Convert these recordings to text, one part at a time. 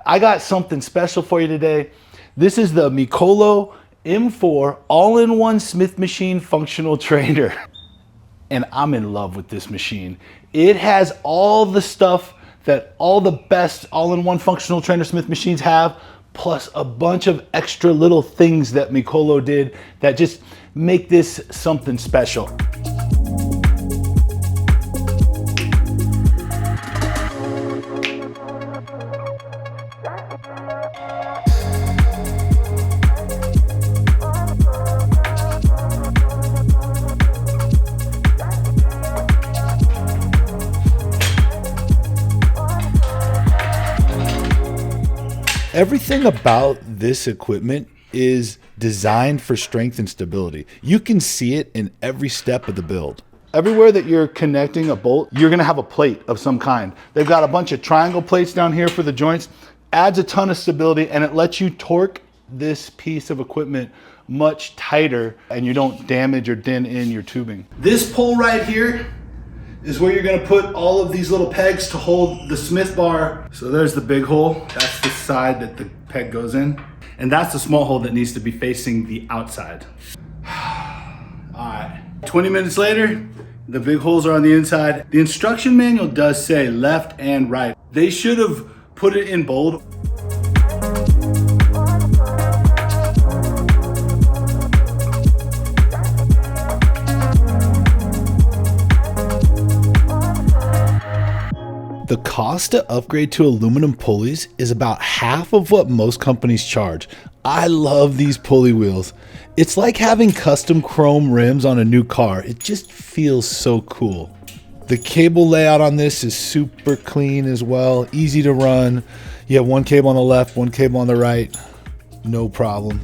I got something special for you today. This is the Mikolo M4 all-in-one Smith machine functional trainer. And I'm in love with this machine. It has all the stuff that all the best all-in-one functional trainer Smith machines have, plus a bunch of extra little things that Mikolo did that just make this something special. Everything about this equipment is designed for strength and stability. You can see it in every step of the build. Everywhere that you're connecting a bolt, you're gonna have a plate of some kind. They've got a bunch of triangle plates down here for the joints. Adds a ton of stability, and it lets you torque this piece of equipment much tighter, and you don't damage or dent in your tubing. This pole right here is where you're gonna put all of these little pegs to hold the Smith bar. So there's the big hole. That's the side that the peg goes in. And that's the small hole that needs to be facing the outside. All right, 20 minutes later, the big holes are on the inside. The instruction manual does say left and right. They should have put it in bold. The cost to upgrade to aluminum pulleys is about half of what most companies charge. I love these pulley wheels. It's like having custom chrome rims on a new car. It just feels so cool. The cable layout on this is super clean as well, easy to run. You have one cable on the left, one cable on the right, no problem.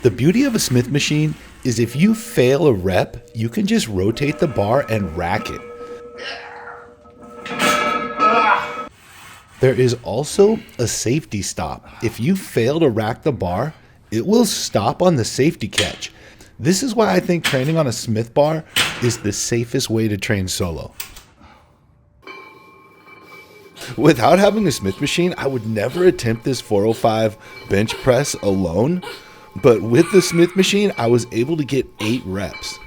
The beauty of a Smith machine is if you fail a rep, you can just rotate the bar and rack it. There is also a safety stop. If you fail to rack the bar, it will stop on the safety catch. This is why I think training on a Smith bar is the safest way to train solo. Without having a Smith machine, I would never attempt this 405 bench press alone. But with the Smith machine, I was able to get 8 reps.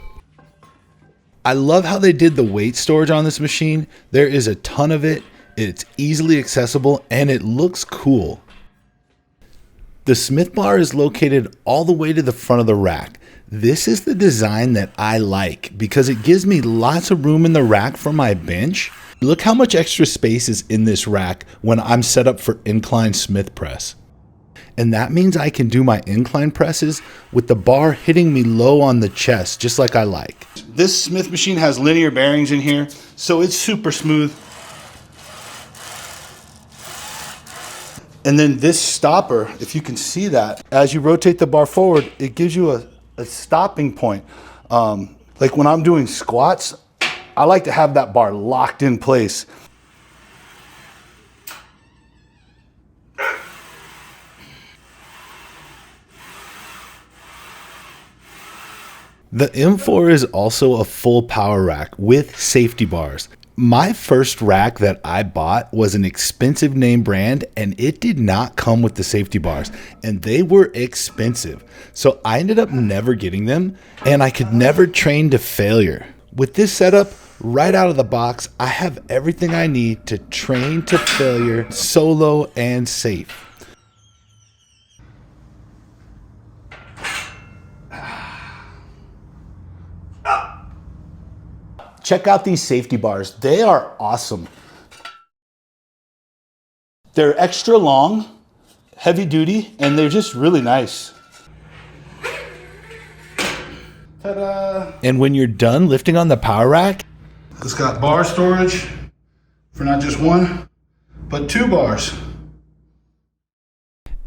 I love how they did the weight storage on this machine. There is a ton of it. It's easily accessible and it looks cool. The Smith bar is located all the way to the front of the rack. This is the design that I like because it gives me lots of room in the rack for my bench. Look how much extra space is in this rack when I'm set up for incline Smith press. And that means I can do my incline presses with the bar hitting me low on the chest, just like I like. This Smith machine has linear bearings in here, so it's super smooth. And then this stopper, if you can see that, as you rotate the bar forward, it gives you a stopping point. Like when I'm doing squats, I like to have that bar locked in place. The M4 is also a full power rack with safety bars. My first rack that I bought was an expensive name brand and it did not come with the safety bars and they were expensive. So I ended up never getting them and I could never train to failure. With this setup, right out of the box, I have everything I need to train to failure solo and safe. Check out these safety bars. They are awesome. They're extra long, heavy duty, and they're just really nice. Ta-da! And when you're done lifting on the power rack, it's got bar storage for not just one, but 2 bars.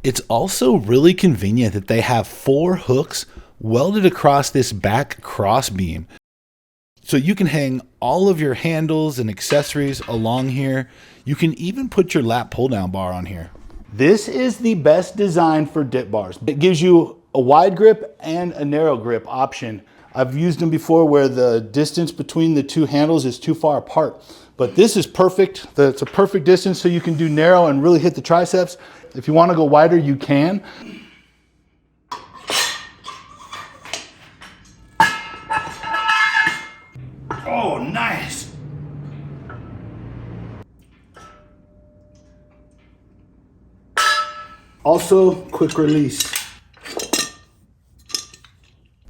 It's also really convenient that they have 4 hooks welded across this back cross beam. So you can hang all of your handles and accessories along here. You can even put your lat pull down bar on here. This is the best design for dip bars. It gives you a wide grip and a narrow grip option. I've used them before where the distance between the two handles is too far apart, but this is perfect. It's a perfect distance so you can do narrow and really hit the triceps. If you want to go wider, you can. Oh, nice. Also, quick release.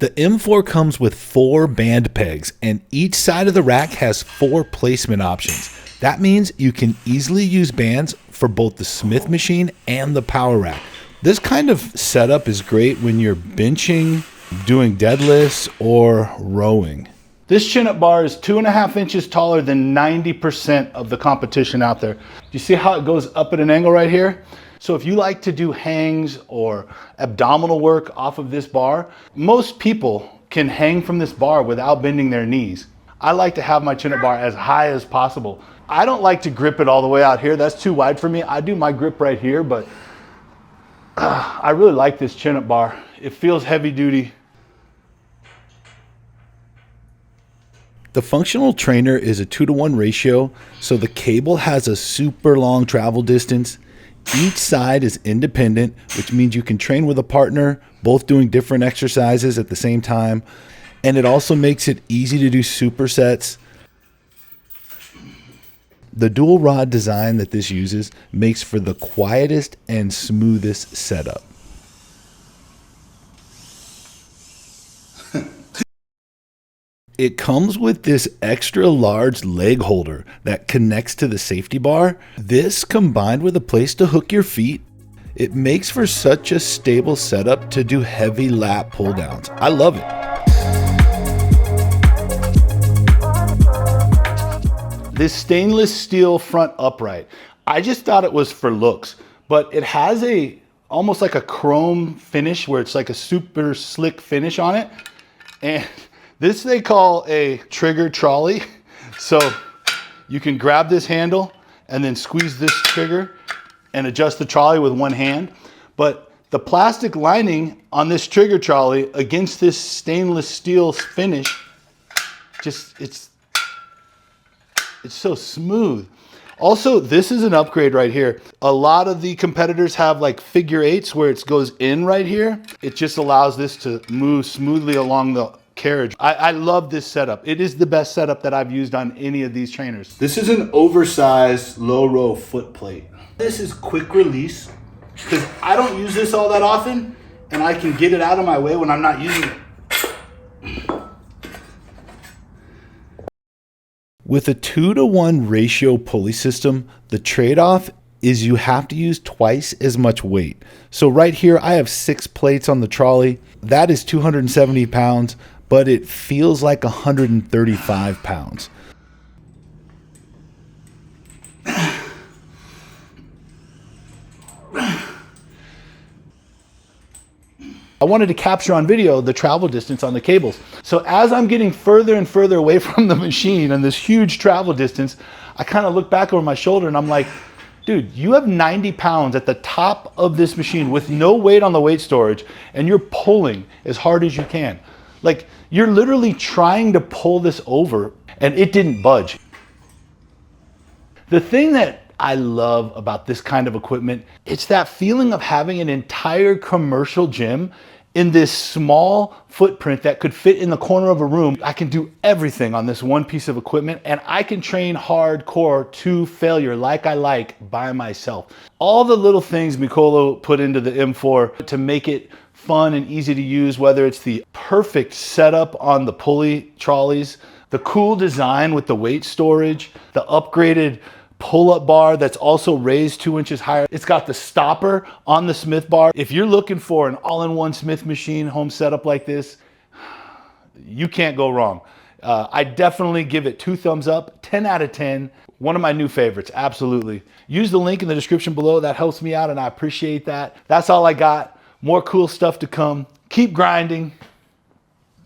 The M4 comes with 4 band pegs, and each side of the rack has 4 placement options. That means you can easily use bands for both the Smith machine and the power rack. This kind of setup is great when you're benching, doing deadlifts, or rowing. This chin-up bar is 2.5 inches taller than 90% of the competition out there. You see how it goes up at an angle right here? So if you like to do hangs or abdominal work off of this bar, most people can hang from this bar without bending their knees. I like to have my chin-up bar as high as possible. I don't like to grip it all the way out here. That's too wide for me. I do my grip right here, but I really like this chin-up bar. It feels heavy duty. The functional trainer is a 2-to-1 ratio, so the cable has a super long travel distance. Each side is independent, which means you can train with a partner, both doing different exercises at the same time. And it also makes it easy to do supersets. The dual rod design that this uses makes for the quietest and smoothest setup. It comes with this extra large leg holder that connects to the safety bar. This, combined with a place to hook your feet, it makes for such a stable setup to do heavy lat pull downs. I love it. This stainless steel front upright, I just thought it was for looks, but it has almost like a chrome finish where it's like a super slick finish on it. And this they call a trigger trolley. So you can grab this handle and then squeeze this trigger and adjust the trolley with one hand. But the plastic lining on this trigger trolley against this stainless steel finish, it's so smooth. Also, this is an upgrade right here. A lot of the competitors have like figure eights where it goes in right here. It just allows this to move smoothly along the carriage. I love this setup. It is the best setup that I've used on any of these trainers. This is an oversized low row foot plate. This is quick release because I don't use this all that often and I can get it out of my way when I'm not using it. With a 2-to-1 ratio pulley system, the trade-off is you have to use twice as much weight. So right here, I have 6 plates on the trolley. That is 270 pounds, but it feels like 135 pounds. I wanted to capture on video the travel distance on the cables. So as I'm getting further and further away from the machine and this huge travel distance, I kind of look back over my shoulder and I'm like, dude, you have 90 pounds at the top of this machine with no weight on the weight storage and you're pulling as hard as you can. Like, you're literally trying to pull this over and it didn't budge. The thing that I love about this kind of equipment, it's that feeling of having an entire commercial gym in this small footprint that could fit in the corner of a room. I can do everything on this one piece of equipment and I can train hardcore to failure like I like by myself. All the little things Mikolo put into the M4 to make it fun and easy to use, whether it's the perfect setup on the pulley trolleys, the cool design with the weight storage, the upgraded pull-up bar that's also raised 2 inches higher. It's got the stopper on the Smith bar. If you're looking for an all-in-one Smith machine home setup like this, you can't go wrong. I definitely give it 2 thumbs up, 10 out of 10. One of my new favorites, absolutely. Use the link in the description below. That helps me out and I appreciate that. That's all I got. More cool stuff to come. Keep grinding.